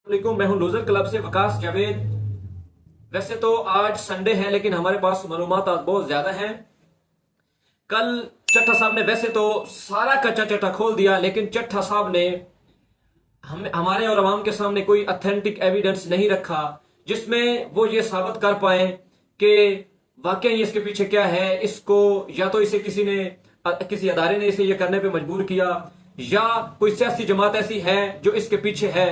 वालेकुम, मैं हूं लूजर क्लब से वकास जावेद। वैसे तो आज संडे है लेकिन हमारे पास मालूमात आज बहुत ज्यादा हैं। कल चट्टा साहब ने वैसे तो सारा कच्चा चट्टा खोल दिया, लेकिन चट्टा साहब ने हम हमारे और अवाम के सामने कोई ऑथेंटिक एविडेंस नहीं रखा जिसमें वो ये साबित कर पाए कि वाकई इसके पीछे क्या है। इसको या तो इसे किसी अदारे ने इसे ये करने पे मजबूर किया, या कोई सियासी जमात ऐसी है जो इसके पीछे है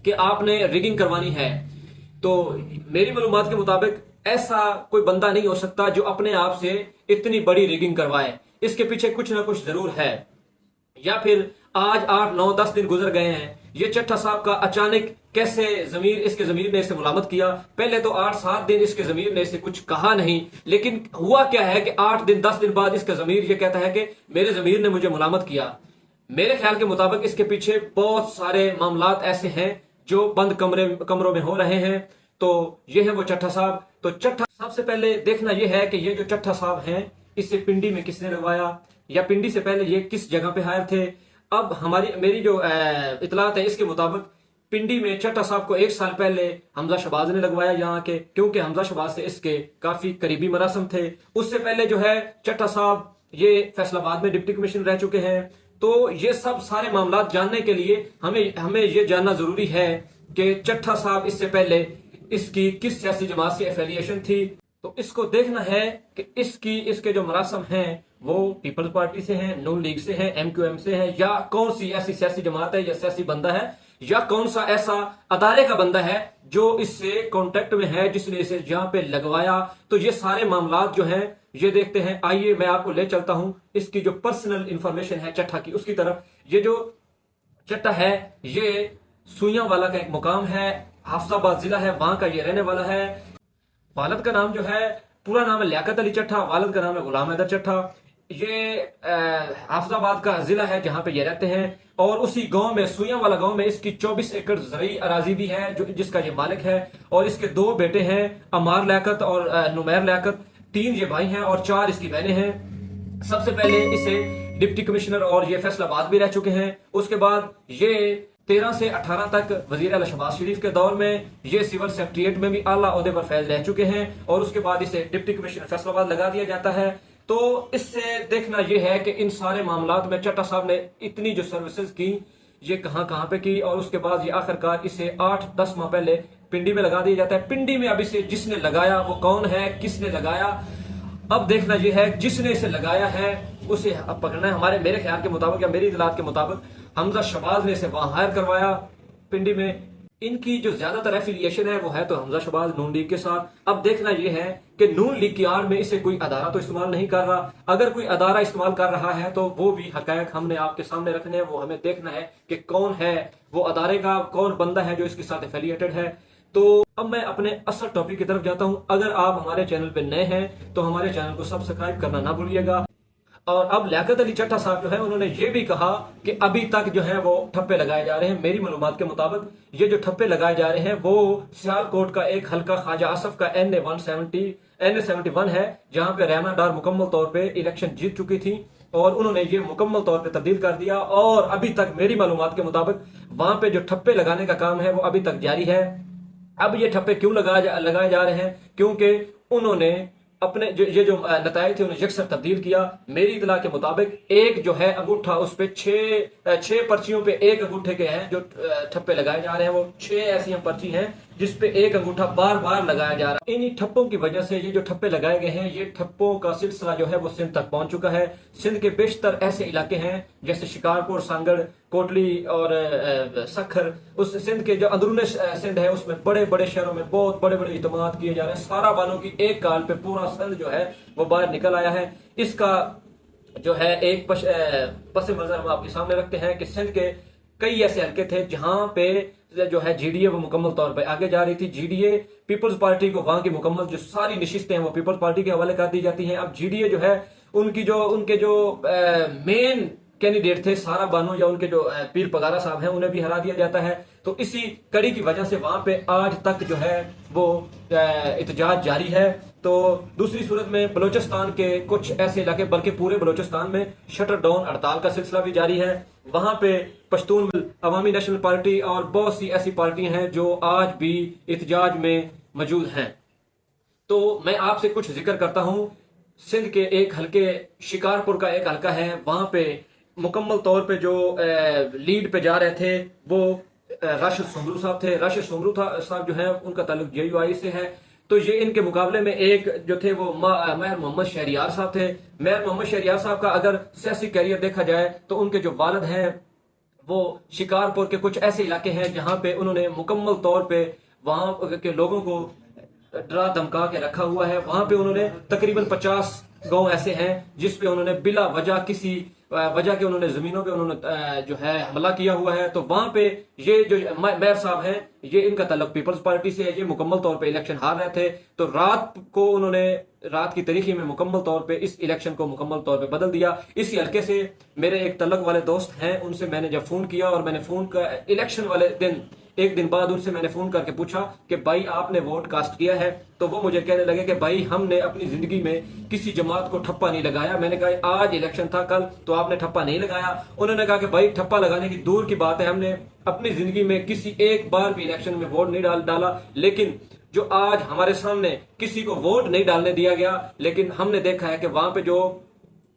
कि आपने रिगिंग करवानी है। तो मेरी मालूमात के मुताबिक ऐसा कोई बंदा नहीं हो सकता जो अपने आप से इतनी बड़ी रिगिंग करवाए। इसके पीछे कुछ ना कुछ जरूर है। या फिर आज 8 9 10 दिन गुजर गए हैं, ये चट्टा साहब का अचानक कैसे इसके जमीर ने इसे मुलामत किया। पहले तो 8 7 दिन इसके जमीर ने इसे कुछ कहा नहीं, लेकिन हुआ क्या है कि 8 दिन 10 दिन बाद इसका जमीर ये कहता है कि मेरे जमीर ने मुझे मुलामत किया। मेरे ख्याल के मुताबिक इसके पीछे बहुत सारे मामलात ऐसे हैं जो बंद कमरों में हो रहे हैं। तो ये है वो चट्टा साहब। तो चट्टा सबसे पहले देखना यह है कि ये जो चट्टा साहब हैं, इसे पिंडी में किसने लगवाया, या पिंडी से पहले ये किस जगह पे हायर थे। अब मेरी जो इतलात है इसके मुताबिक पिंडी में चट्टा साहब को 1 साल पहले हमजा शहबाज ने लगवाया यहाँ के, क्योंकि हमजा शहबाज से इसके काफी करीबी मरासम थे। उससे पहले जो है चट्टा साहब ये फैसलाबाद में डिप्टी कमिश्नर रह चुके हैं। तो ये सब सारे मामला जानने के लिए हमें ये जानना जरूरी है कि चट्टा साहब इससे पहले इसकी किस सियासी जमात से एफिलिएशन थी। तो इसको देखना है कि इसके जो मरासम हैं वो पीपल्स पार्टी से हैं, नून लीग से हैं, MQM से हैं, या कौन सी ऐसी सियासी जमात है या सियासी बंदा है, या कौन सा ऐसा अदारे का बंदा है जो इससे कांटेक्ट में है, जिसने इसे यहाँ पे लगवाया। तो ये सारे मामला जो हैं ये देखते हैं। आइए मैं आपको ले चलता हूं इसकी जो पर्सनल इंफॉर्मेशन है चट्टा की, उसकी तरफ। ये जो चट्टा है ये सुइयांवाला का एक मुकाम है, हाफजाबाद जिला है, वहां का ये रहने वाला है। वालद का नाम जो है, पूरा नाम है लियाकत अली चट्टा, वालद का नाम है गुलाम हैदर चट्टा। ये हाफजाबाद का जिला है जहां पे ये रहते हैं। और उसी गांव में, सुइयांवाला गांव में, इसकी 24 एकड़ ज़रई अराजी भी है जिसका ये मालिक है। और इसके 2 बेटे हैं, अमार लियाकत और नुमैर लियाकत। 3 ये भाई हैं और 4 इसकी बहनें हैं। सबसे पहले इसे डिप्टी कमिश्नर और ये फैसलाबाद भी रह चुके हैं। उसके बाद ये 13 से 18 तक वजीर आला शहबाज शरीफ के दौर में ये सिविल सेक्रेटरीट में भी आला ओहदे पर फैज रह चुके हैं। और उसके बाद इसे डिप्टी कमिश्नर फैसलाबाद लगा दिया जाता है। तो इससे देखना यह है कि इन सारे मामलात में चट्टा साहब ने इतनी जो सर्विसेज की ये कहां कहां पे की। और उसके बाद ये आखिरकार इसे 8 10 माह पहले पिंडी में लगा दिया जाता है। पिंडी में अब इसे जिसने लगाया वो कौन है, किसने लगाया, अब देखना यह है जिसने इसे लगाया है उसे अब पकड़ना है। मेरे ख्याल के मुताबिक या मेरी इतलात के मुताबिक हमजा शहबाज ने इसे वहां हायर करवाया पिंडी में। इनकी जो ज्यादातर एफिलिएशन है वो है तो हमजा शहबाज नून लीग के साथ। अब देखना यह है कि नून लीग की आड़ में इसे कोई अदारा तो इस्तेमाल नहीं कर रहा। अगर कोई अदारा इस्तेमाल कर रहा है तो वो भी हकायक हमने आपके सामने रखने हैं। वो हमें देखना है कि कौन है वो अदारे का, कौन बंदा है जो इसके साथ एफिलिएटेड है। तो अब मैं अपने असल टॉपिक की तरफ जाता हूं। अगर आप हमारे चैनल पे नए हैं तो हमारे चैनल को सब्सक्राइब करना ना भूलिएगा। और अब लियाकत अली चट्टा साहब जो है उन्होंने ये भी कहा कि अभी तक जो है वो ठप्पे लगाए जा रहे हैं। मेरी मालूमात के मुताबिक ये जो ठप्पे लगाए जा रहे हैं वो सियालकोट का एक हल्का ख्वाजा आसफ का NA71 है, जहां पे रहमा डार मुकम्मल तौर पे इलेक्शन जीत चुकी थी और उन्होंने ये मुकम्मल तौर पे तब्दील कर दिया। और अभी तक मेरी मालूमात के मुताबिक वहां पे जो ठप्पे लगाने का काम है वो अभी तक जारी है। अब ये ठप्पे क्यों लगाए जा रहे हैं, क्योंकि उन्होंने अपने ये जो नतायज थे उन्हें यकसर तब्दील किया। मेरी इतला के मुताबिक एक जो है अंगूठा, उस पे 6 पर्चियों पे एक अंगूठे के हैं जो ठप्पे लगाए जा रहे हैं। वो 6 ऐसी पर्ची हैं जिसपे एक अंगूठा बार बार लगाया जा रहा है। इन्हीं ठप्पों की वजह से ये जो ठप्पे लगाए गए हैं, ये ठप्पों का सिलसिला जो है वो सिंध तक पहुंच चुका है। सिंध के बेशतर ऐसे इलाके हैं जैसे शिकारपुर, सांगड़, कोटली और सखर। उस सिंध के जो अंदरूनी सिंध है उसमें बड़े बड़े शहरों में बहुत बड़े बड़े इतमाद किए जा रहे हैं। सारा बानों की एक काल पे पूरा सिंध जो है वो बाहर निकल आया है। इसका जो है एक पस मंजर हम आपके सामने रखते हैं कि सिंध के कई ऐसे हल्के थे जहां पे जो है GDA वो मुकम्मल तौर पे आगे जा रही थी। GDA पीपल्स पार्टी को वहां की मुकम्मल जो सारी नशिस्तें हैं वो पीपल्स पार्टी के हवाले कर दी जाती हैं। अब GDA जो है उनके जो मेन कैंडिडेट थे सारा बानो या उनके जो पीर पगारा साहब हैं उन्हें भी हरा दिया जाता है। तो इसी कड़ी की वजह से वहां पे आज तक जो है वो एहतजाज जारी है। तो दूसरी सूरत में बलोचिस्तान के कुछ ऐसे इलाके बल्कि पूरे बलोचिस्तान में शटर डाउन हड़ताल का सिलसिला भी जारी है। वहां पे पश्तून अवामी नेशनल पार्टी और बहुत सी ऐसी पार्टियां हैं जो आज भी एहतजाज में मौजूद हैं। तो मैं आपसे कुछ जिक्र करता हूं। सिंध के एक हल्के शिकारपुर का एक हल्का है, वहां पे मुकम्मल तौर पे जो लीड पे जा रहे थे वो राशिद सुमरू साहब थे। राशिद सुमरू साहब जो है उनका ताल्लुक JUI से है। तो ये इनके मुकाबले में एक जो थे वो मेहर मोहम्मद शहरियार साहब थे। मेहर मोहम्मद शहरियार साहब का अगर सियासी कैरियर देखा जाए तो उनके जो वालिद हैं वो शिकारपुर के कुछ ऐसे इलाके हैं जहां पे उन्होंने मुकम्मल तौर पे वहां के लोगों को डरा धमका के रखा हुआ है। वहां पे उन्होंने तकरीबन 50 गांव ऐसे हैं जिसपे उन्होंने बिला वजह किसी वजह के उन्होंने जमीनों पे उन्होंने जो है हमला किया हुआ है। तो वहां पे ये जो मेयर साहब हैं ये इनका ताल्लुक पीपल्स पार्टी से है। ये मुकम्मल तौर पे इलेक्शन हार रहे थे। तो रात को उन्होंने रात की तारीखी में मुकम्मल तौर पे इस इलेक्शन को मुकम्मल तौर पे बदल दिया। इसी हल्के से मेरे एक तल्लक वाले दोस्त हैं, उनसे मैंने जब फोन किया और मैंने फोन का इलेक्शन वाले दिन एक दिन बाद उनसे मैंने फोन करके पूछा कि भाई आपने वोट कास्ट किया है, तो वो मुझे कहने लगे कि भाई हमने अपनी जिंदगी में किसी जमात को ठप्पा नहीं लगाया। मैंने कहा आज इलेक्शन था कल तो आपने ठप्पा नहीं लगाया। उन्होंने कहा कि भाई ठप्पा लगाने की दूर की बात है, हमने अपनी जिंदगी में किसी एक बार भी इलेक्शन में वोट नहीं डाला। लेकिन जो आज हमारे सामने किसी को वोट नहीं डालने दिया गया, लेकिन हमने देखा है कि वहां पे जो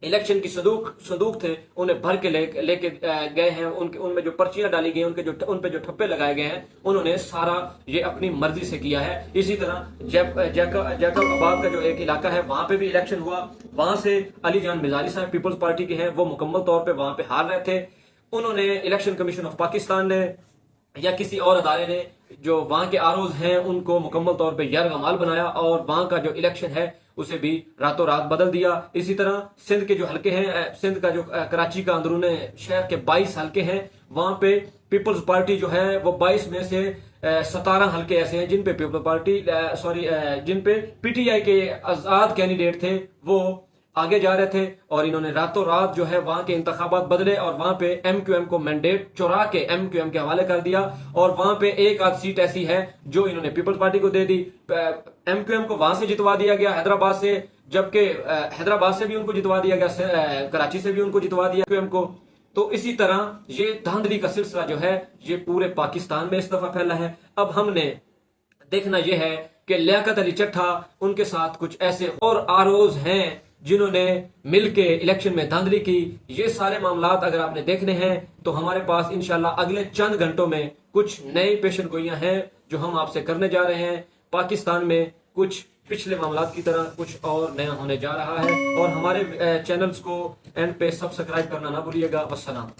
इलेक्शन की संदूक थे उन्हें भर के लेके गए हैं। उनमें जो पर्चियां डाली गई उन पे जो ठप्पे लगाए गए हैं उन्होंने सारा ये अपनी मर्जी से किया है। इसी तरह जैकबाबाद का जो एक इलाका है वहां पे भी इलेक्शन हुआ। वहां से अली जान मिजारी साहब पीपल्स पार्टी के हैं, वो मुकम्मल तौर पे वहां पे हार रहे थे। उन्होंने इलेक्शन कमीशन ऑफ पाकिस्तान ने या किसी और अदारे ने जो वहां के आरोज हैं उनको मुकम्मल तौर पे यरगमाल बनाया और वहां का जो इलेक्शन है उसे भी रातों रात बदल दिया। इसी तरह सिंध के जो हल्के हैं, सिंध का जो कराची का अंदरूनी शहर के 22 हल्के हैं, वहां पे पीपल्स पार्टी जो है वो 22 में से 17 हल्के ऐसे हैं जिन पे पीपल्स पार्टी जिन पे PTI के आजाद कैंडिडेट थे वो आगे जा रहे थे। और इन्होंने रातों रात जो है वहां के इंतखाबात बदले और वहां पे MQM को मैंडेट चुरा के MQM के हवाले कर दिया। और वहां पे एक आध सीट ऐसी है जो इन्होंने पीपल्स पार्टी को दे दी। MQM को वहां से जितवा दिया गया हैदराबाद से, जबकि हैदराबाद से भी उनको जितवा दिया गया, कराची से भी उनको जितवा दिया MQM को। तो इसी तरह ये धांधली का सिलसिला जो है ये पूरे पाकिस्तान में इस दफा फैला है। अब हमने देखना यह है कि लियाकत अली चट्ठा उनके साथ कुछ ऐसे और आरोज हैं जिन्होंने मिलके इलेक्शन में धांधली की। ये सारे मामलात अगर आपने देखने हैं तो हमारे पास इंशाल्लाह अगले चंद घंटों में कुछ नई पेशन गोइयां हैं जो हम आपसे करने जा रहे हैं। पाकिस्तान में कुछ पिछले मामलात की तरह कुछ और नया होने जा रहा है। और हमारे चैनल्स को एंड पे सब्सक्राइब करना ना भूलिएगा। वस्सलाम।